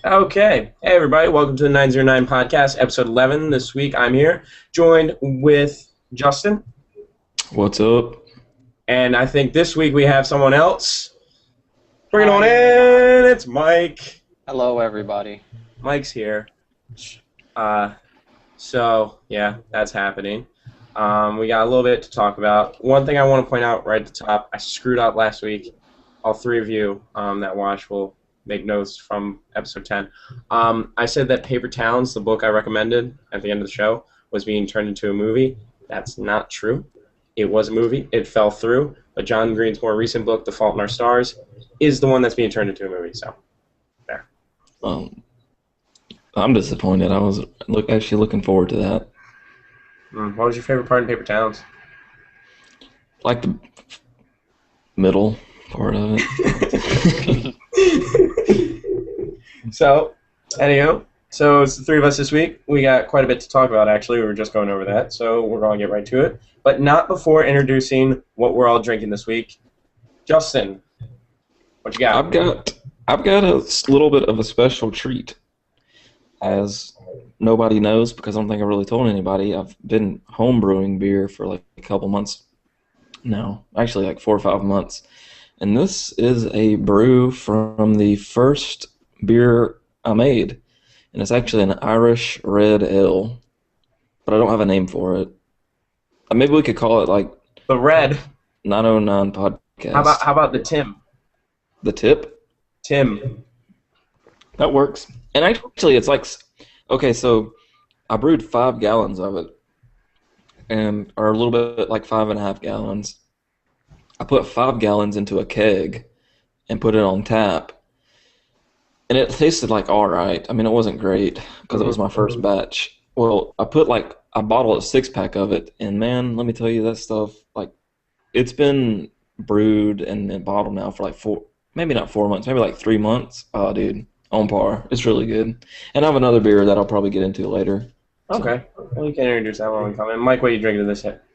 Okay. Hey, everybody. Welcome to the 909 podcast, episode 11. This week, I'm here, joined with Justin. What's up? And I think this week we have someone else. Bring it on Hi. in. It's Mike. Hello, everybody. Mike's here. Yeah, that's happening. We got a little bit to talk about. One thing I want to point out right at the top, I screwed up last week. All three of you that watch will make notes from episode 10. I said that Paper Towns, the book I recommended at the end of the show, was being turned into a movie. That's not true. It was a movie. It fell through. But John Green's more recent book, The Fault in Our Stars, is the one that's being turned into a movie. So, there. I'm disappointed. I was actually looking forward to that. What was your favorite part in Paper Towns? Like the middle part of it. So, anyhow, it's the three of us this week. We got quite a bit to talk about, actually. We were just going over that, so we're going to get right to it. But not before introducing what we're all drinking this week. Justin, what you got? I've got a little bit of a special treat. As nobody knows, because I don't think I really told anybody, I've been home brewing beer for like a couple months now. Actually, like 4 or 5 months. And this is a brew from the first beer I made. And it's actually an Irish red ale. But I don't have a name for it. Maybe we could call it like The Red. 909 Podcast. How about the Tim? The Tip? Tim. That works. And actually, it's like, okay, so I brewed 5 gallons of it, or a little bit like 5.5 gallons. I put 5 gallons into a keg and put it on tap, and it tasted like all right. I mean, it wasn't great because it was my first batch. Well, I put like a bottle, a 6-pack of it, and man, let me tell you, that stuff, like, it's been brewed and bottled now for like maybe not 4 months, maybe like 3 months. Oh, dude. On par. It's really good. And I have another beer that I'll probably get into later. Okay. Well, you can introduce that one when we come in. Mike, what are you drinking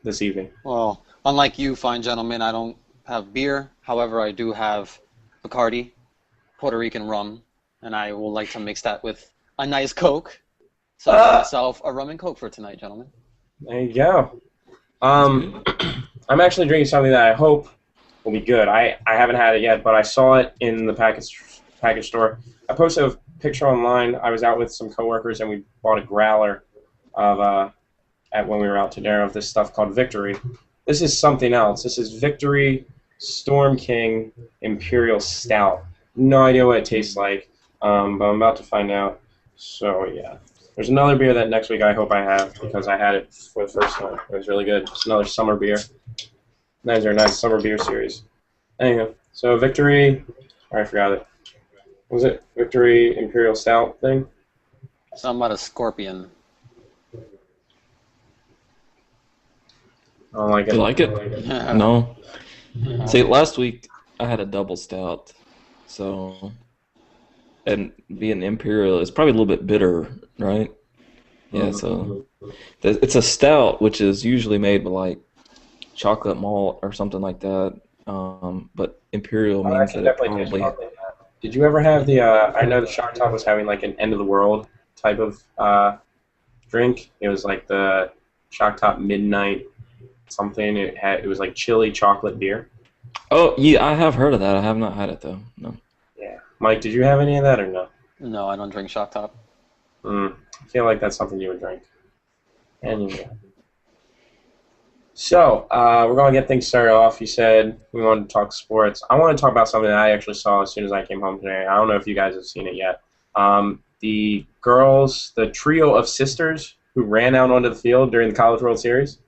this evening? Well, unlike you, fine gentlemen, I don't have beer. However, I do have Bacardi, Puerto Rican rum, and I will like to mix that with a nice Coke. So I got myself a rum and Coke for tonight, gentlemen. There you go. I'm actually drinking something that I hope will be good. I haven't had it yet, but I saw it in the package store. I posted a picture online. I was out with some coworkers and we bought a growler when we were out to dinner of this stuff called Victory. This is something else. This is Victory Storm King Imperial Stout. No idea what it tastes like, but I'm about to find out. So yeah, there's another beer that next week I hope I have because I had it for the first time. It was really good. It's another summer beer. 909 Summer Beer Series. Anyway, so Victory. I forgot it. Was it Victory Imperial Stout thing? Something about a scorpion. I don't like it. You like it? No. See, last week I had a double stout. So, and being imperial, it's probably a little bit bitter, right? Yeah, so it's a stout, which is usually made with like chocolate malt or something like that. But imperial means that it probably... Did you ever have the, I know the Shock Top was having like an end of the world type of drink. It was like the Shock Top Midnight something. It was like chili chocolate beer. Oh, yeah, I have heard of that. I have not had it, though. No. Yeah. Mike, did you have any of that or no? No, I don't drink Shock Top. I feel like that's something you would drink. Anyway. So, we're going to get things started off. You said we wanted to talk sports. I want to talk about something that I actually saw as soon as I came home today. I don't know if you guys have seen it yet. The girls, the trio of sisters who ran out onto the field during the College World Series.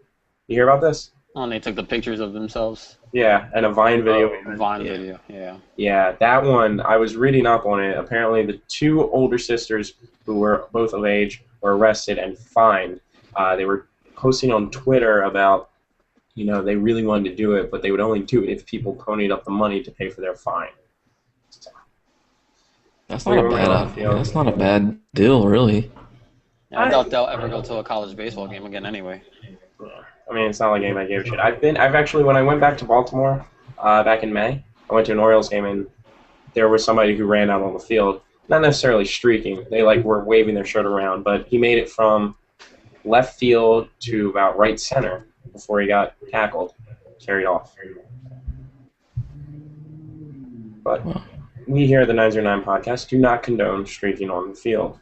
You hear about this? Oh, and they took the pictures of themselves. Yeah, and a Vine video. Video, yeah. Yeah, that one, I was reading up on it. Apparently, the 2 older sisters who were both of age were arrested and fined. They were posting on Twitter about, they really wanted to do it, but they would only do it if people ponied up the money to pay for their fine. So, that's not a bad deal, really. Yeah, I doubt they'll ever go to a college baseball game again anyway. I mean, it's not like a game I gave a shit. I've actually, when I went back to Baltimore back in May, I went to an Orioles game and there was somebody who ran out on the field not necessarily streaking. They like were waving their shirt around, but he made it from left field to about right center before he got tackled, carried off. But Wow. we here at the 909 podcast do not condone streaking on the field.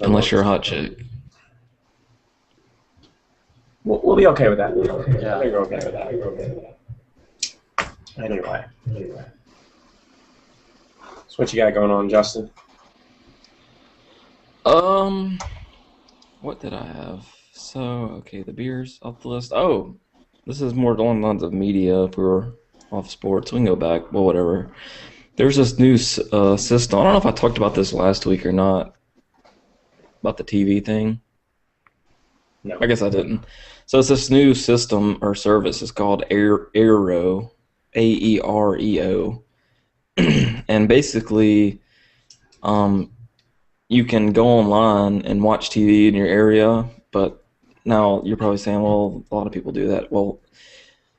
Unless you're a hot chick. We'll be okay with that. Yeah. I think we're okay with that. Anyway. So what you got going on, Justin? What did I have? So, okay, the beers off the list. Oh, this is more along the lines of media. If we were off sports, we can go back. Well, whatever. There's this new system. I don't know if I talked about this last week or not. About the TV thing. No. I guess I didn't. So it's this new system or service. It's called Aero, Aereo, and basically, you can go online and watch TV in your area. But now you're probably saying, well, a lot of people do that. Well,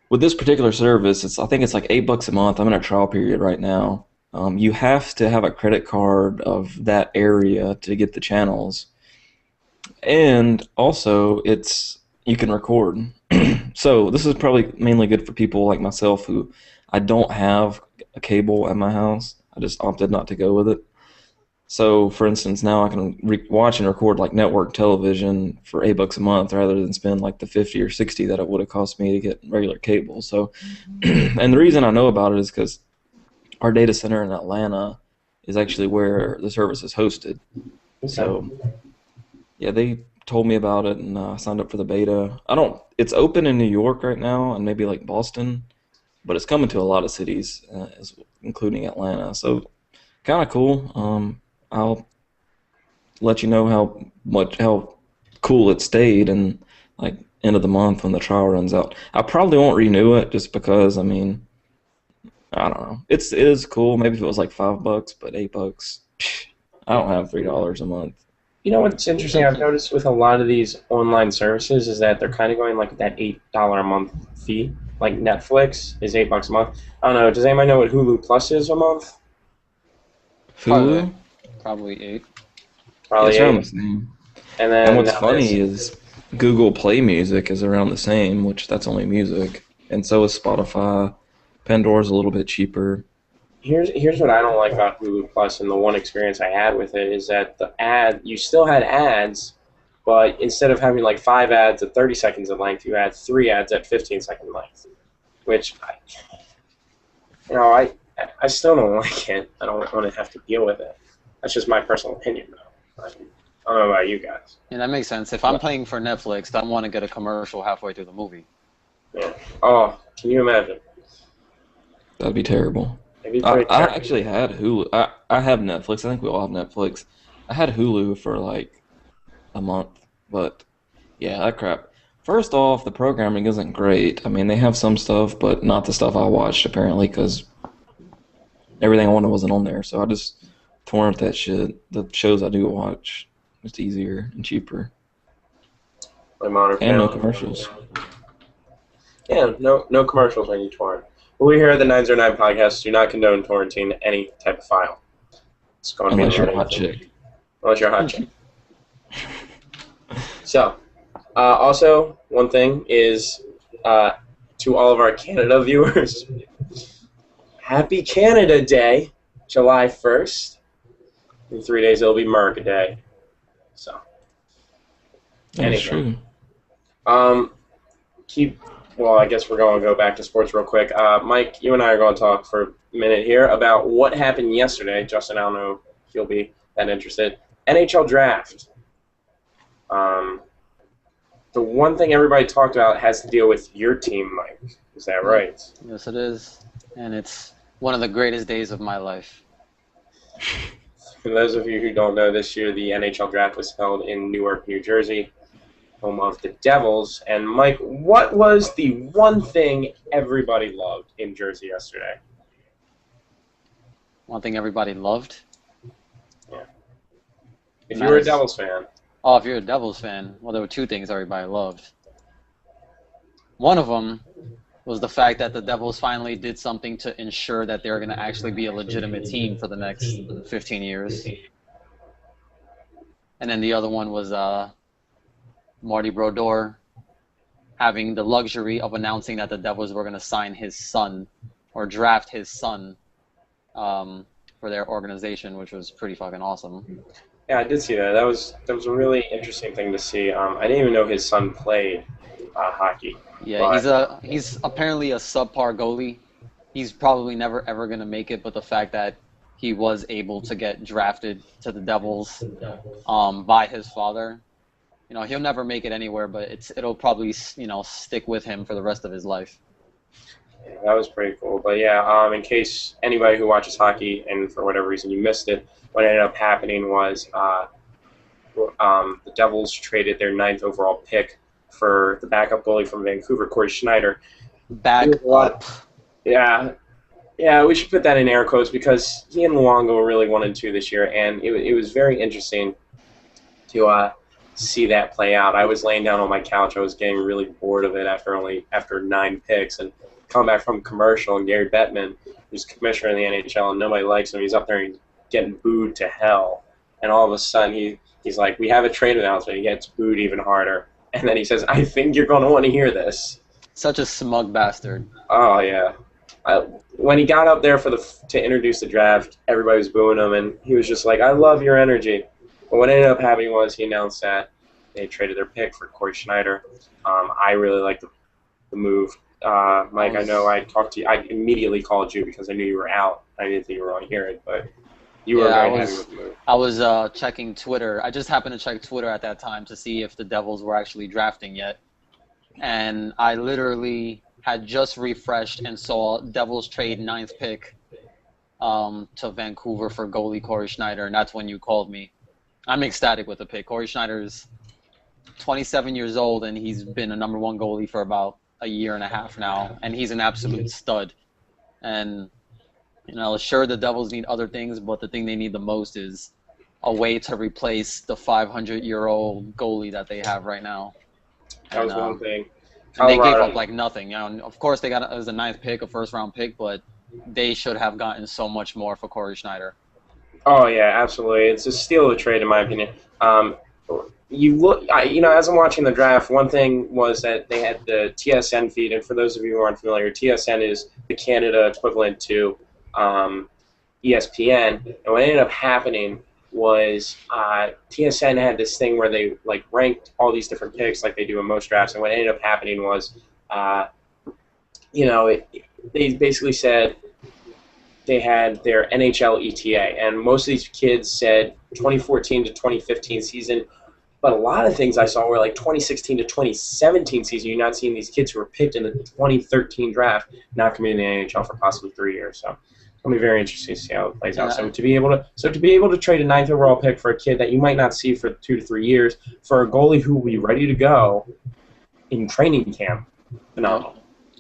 with this particular service, I think it's like $8 a month. I'm in a trial period right now. You have to have a credit card of that area to get the channels. And also, you can record. So this is probably mainly good for people like myself who I don't have a cable at my house. I just opted not to go with it. So, for instance, now I can watch and record like network television for $8 a month rather than spend like the 50 or 60 that it would have cost me to get regular cable. So, and the reason I know about it is because our data center in Atlanta is actually where the service is hosted. So, yeah, they told me about it, and I signed up for the beta. It's open in New York right now, and maybe like Boston, but it's coming to a lot of cities, including Atlanta. So, kind of cool. I'll let you know how cool it stayed, and like end of the month when the trial runs out. I probably won't renew it just because I don't know. It is cool. Maybe if it was like $5, but $8, I don't have $3 a month. You know what's interesting? I've noticed with a lot of these online services is that they're kind of going like that $8 a month fee. Like Netflix is $8 a month. I don't know. Does anybody know what Hulu Plus is a month? Hulu? Probably 8. Probably It's around 8. the same. And then And what's funny is Google Play Music is around the same, which that's only music, and so is Spotify. Pandora's a little bit cheaper. Here's what I don't like about Hulu Plus, and the one experience I had with it is that you still had ads, but instead of having like 5 ads at 30 seconds in length, you had 3 ads at 15-second length, which I still don't like it. I don't want to have to deal with it. That's just my personal opinion, though. I don't know about you guys. Yeah, that makes sense. If I'm paying for Netflix, I don't want to get a commercial halfway through the movie. Yeah. Oh, can you imagine? That'd be terrible. I I actually had Hulu. I have Netflix. I think we all have Netflix. I had Hulu for like a month, but yeah, that crap. First off, the programming isn't great. I mean, they have some stuff, but not the stuff I watched apparently, because everything I wanted wasn't on there. So I just torrent that shit. The shows I do watch, it's easier and cheaper, My Modern and no Family. commercials. Yeah, no commercials when you torrent. But we here at the 909 podcast do not condone torrenting any type of file. It's going to be Unless you're a hot chick. Unless you're a hot chick. So, also, one thing is to all of our Canada viewers, Happy Canada Day, July 1st. In 3 days, it'll be America Day. So, That's true. Well, I guess we're going to go back to sports real quick. Mike, you and I are going to talk for a minute here about what happened yesterday. Justin, I don't know if you'll be that interested. NHL Draft. The one thing everybody talked about has to deal with your team, Mike. Is that right? Yes, it is. And it's one of the greatest days of my life. For those of you who don't know, this year the NHL Draft was held in Newark, New Jersey, home of the Devils. And Mike, what was the one thing everybody loved in Jersey yesterday? One thing everybody loved? Yeah. If you were a Devils fan. Oh, if you're a Devils fan, well, there were 2 things everybody loved. One of them was the fact that the Devils finally did something to ensure that they're going to actually be a legitimate team for the next 15 years. And then the other one was Marty Brodeur having the luxury of announcing that the Devils were going to sign his son or draft his son for their organization, which was pretty fucking awesome. Yeah, I did see that. That was a really interesting thing to see. I didn't even know his son played hockey. Yeah, but he's apparently a subpar goalie. He's probably never ever going to make it, but the fact that he was able to get drafted to the Devils by his father, he'll never make it anywhere, but it'll probably stick with him for the rest of his life. Yeah, that was pretty cool. But yeah, in case anybody who watches hockey and for whatever reason you missed it, what ended up happening was the Devils traded their 9th overall pick for the backup goalie from Vancouver, Corey Schneider. Back up. Yeah, we should put that in air quotes because he and Luongo really wanted to this year, and it was very interesting to see that play out. I was laying down on my couch. I was getting really bored of it after 9 picks, and come back from commercial, and Gary Bettman, who's commissioner in the NHL, and nobody likes him. He's up there and he's getting booed to hell, and all of a sudden he's like, "We have a trade announcement." He gets booed even harder, and then he says, "I think you're going to want to hear this." Such a smug bastard. Oh yeah. When he got up there to introduce the draft, everybody was booing him, and he was just like, "I love your energy." But what ended up happening was he announced that they traded their pick for Corey Schneider. I really liked the move. Mike, I know I talked to you. I immediately called you because I knew you were out. I didn't think you were on here, but you were very happy with the move. I was checking Twitter. I just happened to check Twitter at that time to see if the Devils were actually drafting yet. And I literally had just refreshed and saw Devils trade 9th pick to Vancouver for goalie Corey Schneider, and that's when you called me. I'm ecstatic with the pick. Corey Schneider's 27 years old, and he's been a number 1 goalie for about a year and a half now, and he's an absolute stud. And sure, the Devils need other things, but the thing they need the most is a way to replace the 500-year-old goalie that they have right now. That was one thing. And they gave up like nothing. And of course, it was a 9th pick, a first-round pick, but they should have gotten so much more for Corey Schneider. Oh yeah, absolutely. It's a steal of the trade, in my opinion. As I'm watching the draft, one thing was that they had the TSN feed, and for those of you who aren't familiar, TSN is the Canada equivalent to ESPN. And what ended up happening was TSN had this thing where they ranked all these different picks like they do in most drafts, and what ended up happening was, they basically said they had their NHL ETA, and most of these kids said 2014 to 2015 season, but a lot of things I saw were like 2016 to 2017 season. You're not seeing these kids who were picked in the 2013 draft not coming in the NHL for possibly 3 years. So it'll be very interesting to see how it plays out. So to be able to trade a 9th overall pick for a kid that you might not see for 2 to 3 years for a goalie who will be ready to go in training camp, phenomenal.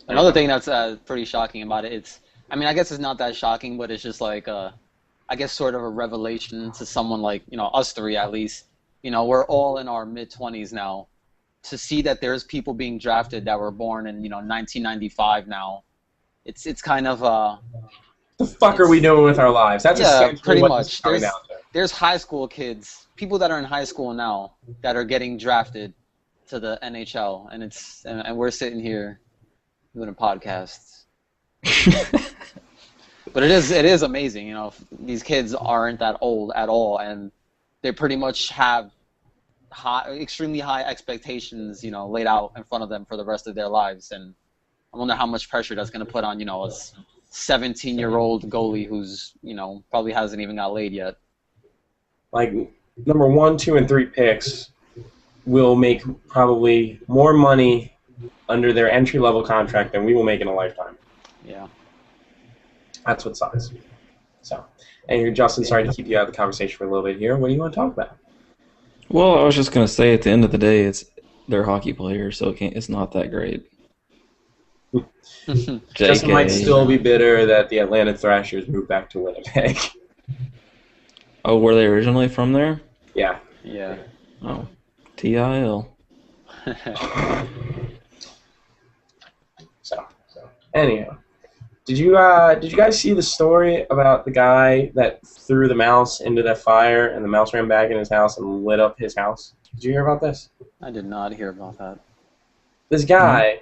Another thing that's pretty shocking about it, I guess it's not that shocking, but it's just like I guess sort of a revelation to someone like us three at least. We're all in our mid-20s now. To see that there's people being drafted that were born in 1995 now, it's kind of the fuck are we doing with our lives? That's pretty much. There's high school kids, people that are in high school now, that are getting drafted to the NHL, and we're sitting here doing a podcast. But it is amazing, these kids aren't that old at all, and they pretty much have extremely high expectations, laid out in front of them for the rest of their lives. And I wonder how much pressure that's going to put on, a 17-year-old goalie who's, probably hasn't even got laid yet. Like number 1, 2, and 3 picks will make probably more money under their entry-level contract than we will make in a lifetime. Yeah. That's what sucks. So, and Justin, sorry to keep you out of the conversation for a little bit here. What do you want to talk about? Well, I was just going to say, at the end of the day, they're hockey players, so it's not that great. Justin might still be bitter that the Atlanta Thrashers moved back to Winnipeg. Oh, were they originally from there? Yeah. Yeah. Oh, TIL. So Anyhow, did you guys see the story about the guy that threw the mouse into that fire and the mouse ran back in his house and lit up his house? Did you hear about this? I did not hear about that. This guy.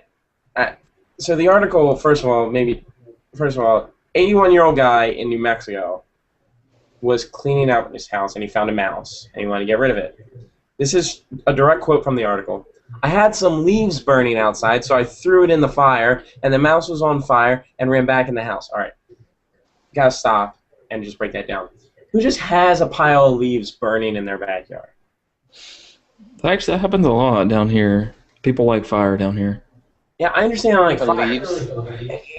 So the article, first of all, 81-year-old guy in New Mexico was cleaning out his house and he found a mouse and he wanted to get rid of it. This is a direct quote from the article. I had some leaves burning outside, so I threw it in the fire, and the mouse was on fire and ran back in the house. All right, gotta stop and just break that down. Who just has a pile of leaves burning in their backyard? Actually, that happens a lot down here. People like fire down here. Yeah, I understand. Like The fire. leaves?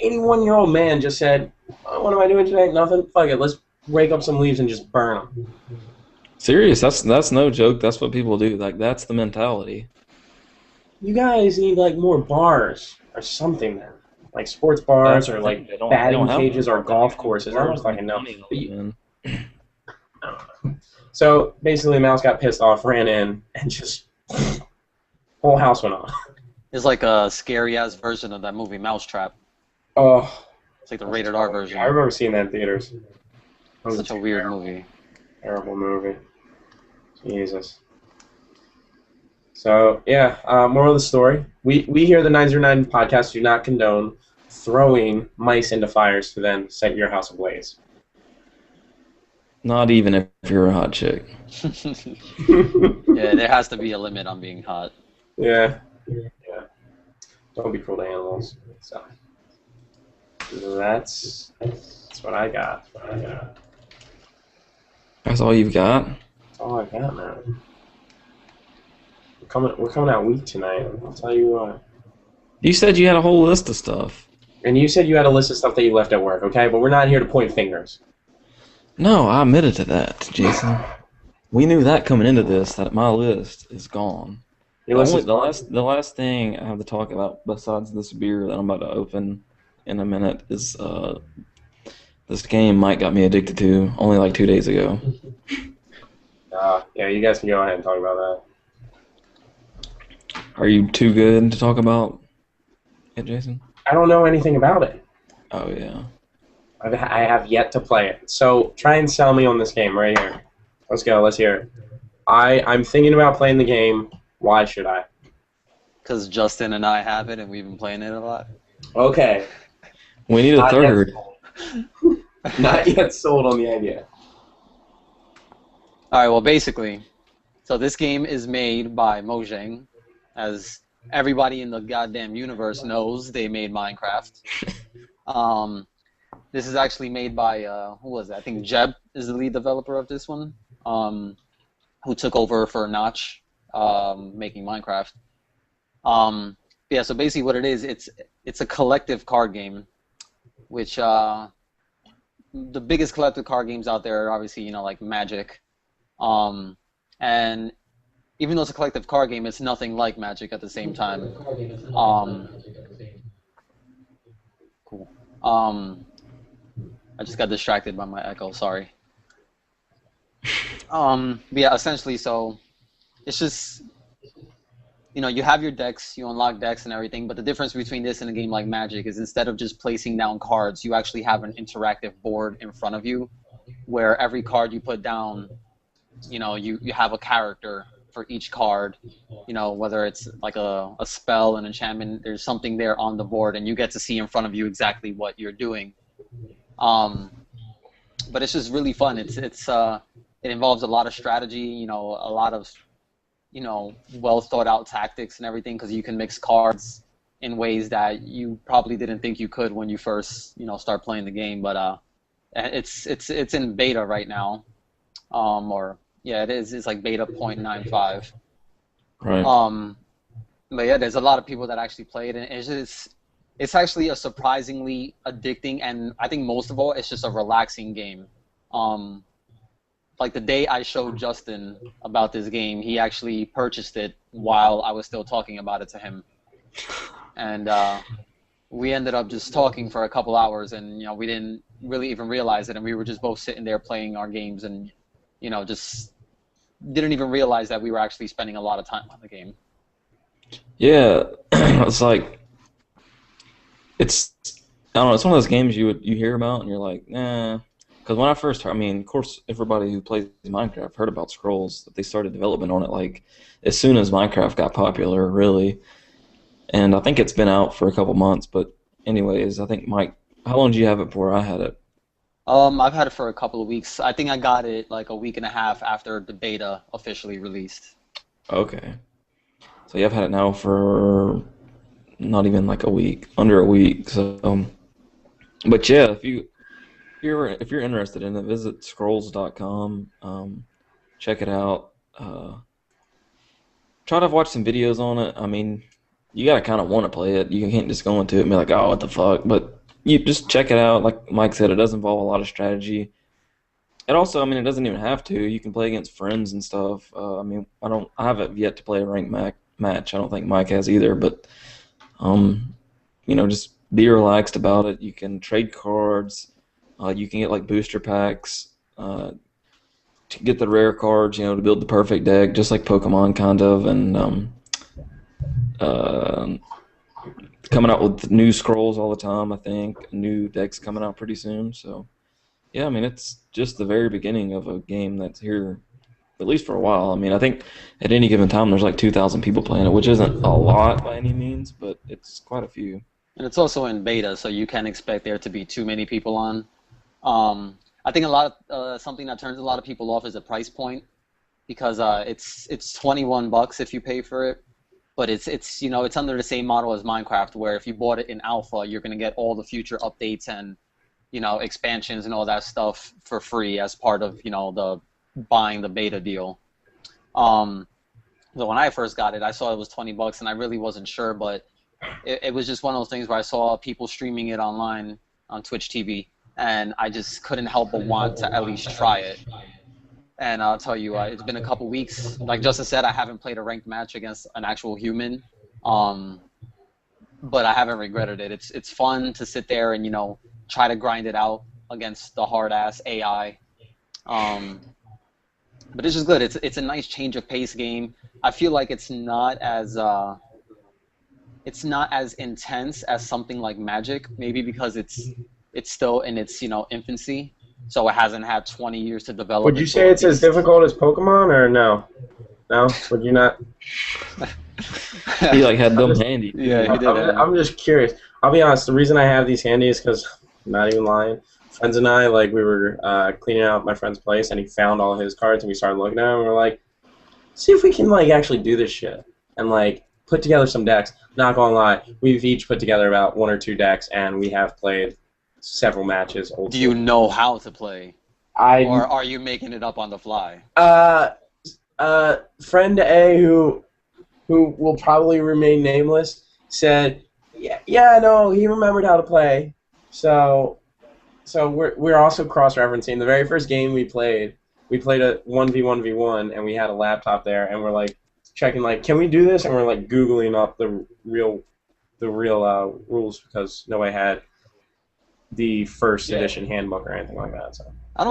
81-year-old man just said, oh, "What am I doing today? Nothing. Fuck it. Let's rake up some leaves and just burn them." Serious, that's no joke. That's what people do. Like, that's the mentality. You guys need like more bars or something then. Like sports bars or like batting cages or golf courses. I don't fucking know. So basically, the mouse got pissed off, ran in, and just whole house went off. It's like a scary ass version of that movie Mousetrap. Oh, It's like the rated R version. I remember seeing that in theaters. That was Such a weird movie. terrible movie. Jesus. So yeah, moral of the story: we here at the 909 podcast do not condone throwing mice into fires to then set your house ablaze. Not even if you're a hot chick. Yeah, there has to be a limit on being hot. Yeah. Don't be cruel to animals. So that's what I got. That's all you've got? That's all I got, man. We're coming out weak tonight. I'll tell you what. You said you had a whole list of stuff. And you said you had a list of stuff that you left at work, okay? But we're not here to point fingers. No, I admitted to that, Jason. We knew that coming into this, that my list is gone. Your list is The last thing I have to talk about besides this beer that I'm about to open in a minute is this game Mike got me addicted to only like 2 days ago. Yeah, you guys can go ahead and talk about that. Are you too good to talk about it, Jason? I don't know anything about it. Oh, yeah. I have yet to play it. So try and sell me on this game right here. Let's go. Let's hear it. I'm thinking about playing the game. Why should I? Because Justin and I have it, and we've been playing it a lot. Okay. We need a third. Not yet sold on the idea. All right, well, basically, so this game is made by Mojang. As everybody in the goddamn universe knows, they made Minecraft. This is actually made by, who was it? I think Jeb is the lead developer of this one, who took over for Notch, making Minecraft. Yeah, so basically what it is, it's a collective card game, which the biggest collective card games out there are obviously, like Magic. And even though it's a collective card game, it's nothing like Magic at the same time. Cool. I just got distracted by my echo, sorry. But yeah, essentially, so it's just, you have your decks, you unlock decks and everything, but the difference between this and a game like Magic is instead of just placing down cards, you actually have an interactive board in front of you where every card you put down, you have a character for each card, whether it's like a spell, an enchantment, there's something there on the board, and you get to see in front of you exactly what you're doing. But it's just really fun. It involves a lot of strategy, a lot of, well thought out tactics and everything, because you can mix cards in ways that you probably didn't think you could when you first, start playing the game. But it's in beta right now, yeah, it is. It's like beta 0.95. Right. But yeah, there's a lot of people that actually play it, and it's actually a surprisingly addicting, and I think most of all, it's just a relaxing game. Like the day I showed Justin about this game, he actually purchased it while I was still talking about it to him, and we ended up just talking for a couple hours, and we didn't really even realize it, and we were just both sitting there playing our games, and just didn't even realize that we were actually spending a lot of time on the game. Yeah, it's like, it's don't know. It's one of those games you hear about and you're like, nah. Because when I first heard, I mean, of course, everybody who plays Minecraft heard about Scrolls that they started development on it like as soon as Minecraft got popular, really. And I think it's been out for a couple months. But anyways, I think Mike, how long did you have it for? I had it. I've had it for a couple of weeks. I think I got it like a week and a half after the beta officially released. Okay. So yeah, I've had it now for not even like a week, under a week. So, but yeah, if you're interested in it, visit scrolls.com. Check it out. Try to watch some videos on it. I mean, you gotta kind of want to play it. You can't just go into it and be like, oh, what the fuck. But you just check it out. Like Mike said, it does involve a lot of strategy. And also, I mean, it doesn't even have to. You can play against friends and stuff. I mean, I haven't yet to play a ranked match. I don't think Mike has either. But just be relaxed about it. You can trade cards. You can get like booster packs to get the rare cards. To build the perfect deck, just like Pokemon, kind of. And uh, coming out with new scrolls all the time. I think new decks coming out pretty soon. So. Yeah, I mean, it's just the very beginning of a game that's here, at least for a while. I mean, I think at any given time there's like 2,000 people playing it, which isn't a lot by any means, but it's quite a few. And it's also in beta, so you can't expect there to be too many people on. I think something that turns a lot of people off is the price point, because it's $21 if you pay for it, but it's under the same model as Minecraft, where if you bought it in alpha, you're gonna get all the future updates and expansions and all that stuff for free as part of the buying the beta deal. So when I first got it, I saw it was $20 and I really wasn't sure, but it was just one of those things where I saw people streaming it online on Twitch TV, and I just couldn't help but want to at least try it. And I'll tell you, it's been a couple weeks. Like Justin said, I haven't played a ranked match against an actual human, but I haven't regretted it. It's fun to sit there and try to grind it out against the hard ass AI. But it's just good. It's a nice change of pace game. I feel like it's not as intense as something like Magic, maybe because it's still in its infancy, so it hasn't had 20 years to develop. Would you say it's as difficult as Pokemon, or no? No, would you not? He had them handy. Yeah, he did. I'm just curious. I'll be honest. The reason I have these handy is because, I'm not even lying, friends and I, we were cleaning out my friend's place, and he found all his cards, and we started looking at them, and we're like, see if we can actually do this shit, and put together some decks. Not gonna lie, we've each put together about 1 or 2 decks, and we have played several matches. Do you know how to play? Or are you making it up on the fly? Friend A, who will probably remain nameless, said, yeah, no, he remembered how to play. So we're also cross-referencing. The very first game we played a 1v1v1, and we had a laptop there, and we're checking can we do this? And we're Googling up the real rules, because nobody had the first edition handbook or anything like that. So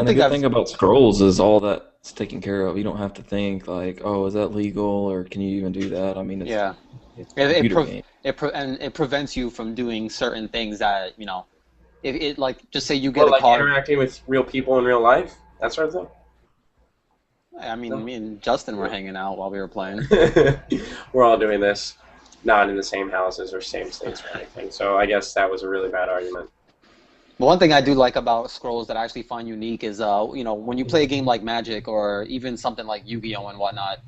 the good thing about Scrolls is all that's taken care of. You don't have to think oh, is that legal, or can you even do that? I mean, it's a computer game. It prevents you from doing certain things that just say you get a card. Interacting with real people in real life, that sort of thing. I mean, me and Justin were hanging out while we were playing. We're all doing this, not in the same houses or same states or anything. So I guess that was a really bad argument. But one thing I do like about Scrolls that I actually find unique is, when you play a game like Magic or even something like Yu-Gi-Oh! And whatnot,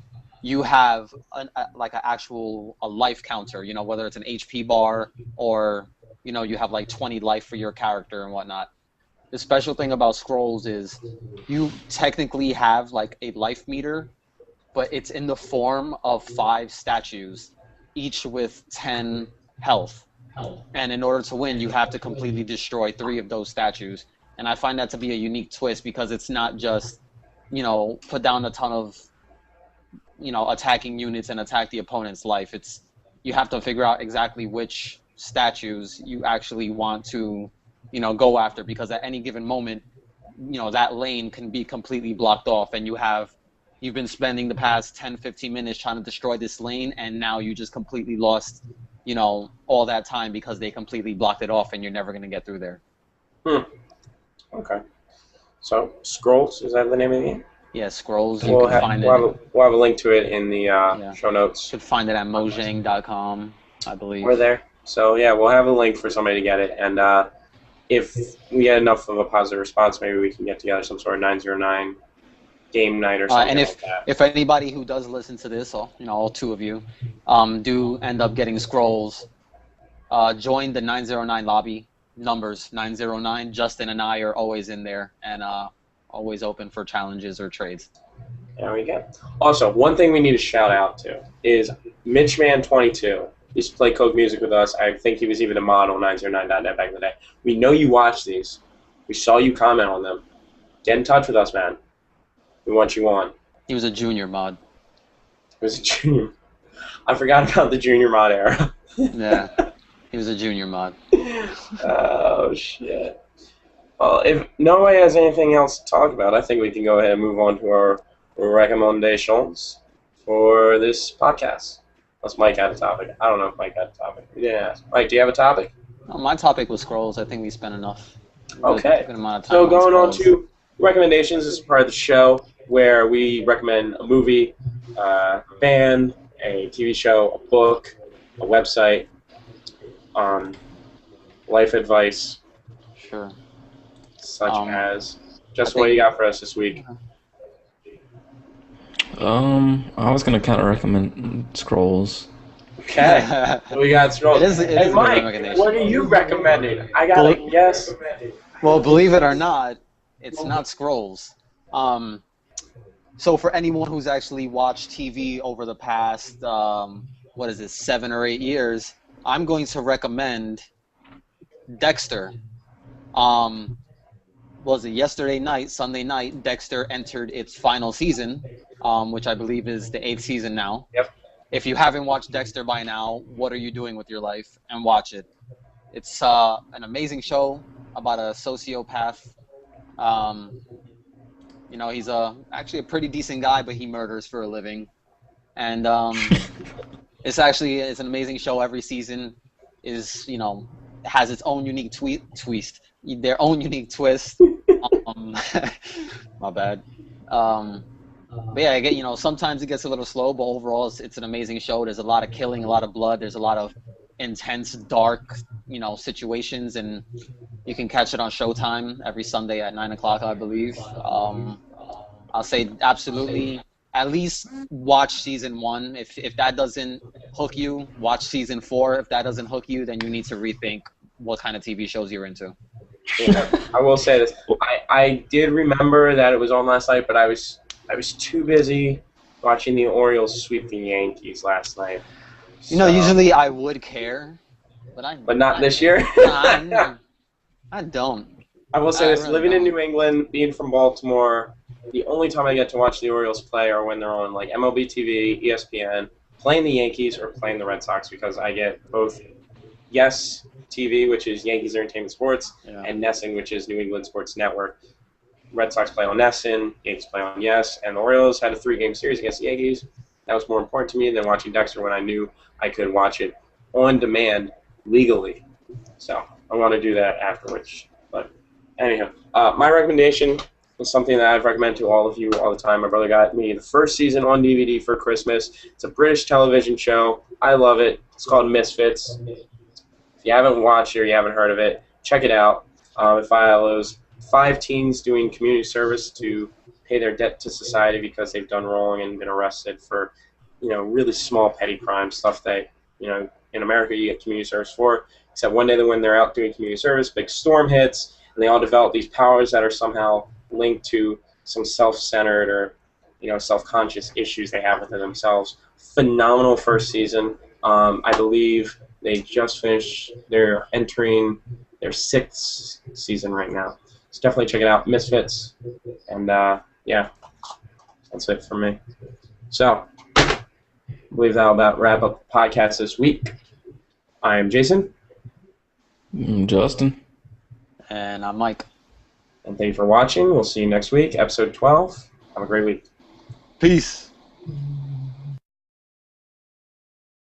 you have an actual life counter, whether it's an HP bar or, you have 20 life for your character and whatnot. The special thing about Scrolls is you technically have a life meter, but it's in the form of 5 statues, each with 10 health. And in order to win, you have to completely destroy 3 of those statues. And I find that to be a unique twist, because it's not just, put down a ton of, attacking units and attack the opponent's life. You have to figure out exactly which statues you actually want to, go after, because at any given moment, that lane can be completely blocked off, and you've been spending the past 10, 15 minutes trying to destroy this lane, and now you just completely lost all that time because they completely blocked it off and you're never going to get through there. Okay. So, Scrolls, is that the name of the game? Yeah, Scrolls, you can find it. We'll have a link to it in the show notes. You can find it at mojang.com, I believe. We're there. So, yeah, we'll have a link for somebody to get it. And if we get enough of a positive response, maybe we can get together some sort of 909 game night or something like that. If anybody who does listen to this, all two of you, do end up getting Scrolls, join the 909 lobby. Numbers 909. Justin and I are always in there and always open for challenges or trades. There we go. Also, one thing we need to shout out to is Mitchman22. Used to play Coke Music with us. I think he was even a mod on 909.net back in the day. We know you watch these. We saw you comment on them. Get in touch with us, man. We want you on. He was a junior mod. He was a junior. I forgot about the junior mod era. Yeah. He was a junior mod. Oh, shit. Well, if nobody has anything else to talk about, I think we can go ahead and move on to our recommendations for this podcast. Unless Mike had a topic. I don't know if Mike had a topic. He didn't ask. Mike, do you have a topic? No, my topic was Scrolls. I think we spent enough. Okay. Good amount of time So going on Scrolls. to recommendations, this is part of the show where we recommend a movie, a band, a TV show, a book, a website, life advice, Sure. such as. Just what you got for us this week? I was gonna kind of recommend Scrolls. Okay. We got Scrolls. It is a Hey, good Mike, recommendation. what are you recommending? I got a yes. Well, believe it or not, it's not Scrolls. So for anyone who's actually watched TV over the past, 7 or 8 years, I'm going to recommend Dexter. Was it yesterday night, Sunday night, Dexter entered its final season, which I believe is the 8th season now. Yep. If you haven't watched Dexter by now, what are you doing with your life? And watch it. It's an amazing show about a sociopath. He's actually a pretty decent guy, but he murders for a living. And it's an amazing show. Every season has its own unique their own unique twist. My bad. But yeah, sometimes it gets a little slow, but overall it's an amazing show. There's a lot of killing, a lot of blood. There's a lot of intense, dark, situations, and you can catch it on Showtime every Sunday at 9 o'clock, I believe. I'll say absolutely, at least watch season 1. If that doesn't hook you, watch season 4. If that doesn't hook you, then you need to rethink what kind of TV shows you're into. Yeah, I will say this. I did remember that it was on last night, but I was too busy watching the Orioles sweep the Yankees last night. So, usually I would care, but not this year. I don't. I will say this: really living in don't. New England, being from Baltimore, the only time I get to watch the Orioles play are when they're on like MLB TV, ESPN, playing the Yankees or playing the Red Sox, because I get both Yes TV, which is Yankees Entertainment Sports, and NESN, which is New England Sports Network. Red Sox play on NESN, Yankees play on Yes, and the Orioles had a 3-game series against the Yankees. That was more important to me than watching Dexter when I knew I could watch it on demand legally. So I'm going to do that afterwards. But anyhow, my recommendation is something that I've recommended to all of you all the time. My brother got me the first season on DVD for Christmas. It's a British television show. I love it. It's called Misfits. If you haven't watched it or you haven't heard of it, check it out. It follows 5 teens doing community service to pay their debt to society because they've done wrong and been arrested for, really small petty crimes, stuff that, in America you get community service for. Except one day when they're out doing community service, big storm hits, and they all develop these powers that are somehow linked to some self-centered or, self-conscious issues they have within themselves. Phenomenal first season. I believe they just finished. They're entering their 6th season right now. So definitely check it out, Misfits. And yeah, that's it for me. So I believe that'll about wrap up the podcast this week. I am Jason. Justin. And I'm Mike. And thank you for watching. We'll see you next week, episode 12. Have a great week. Peace.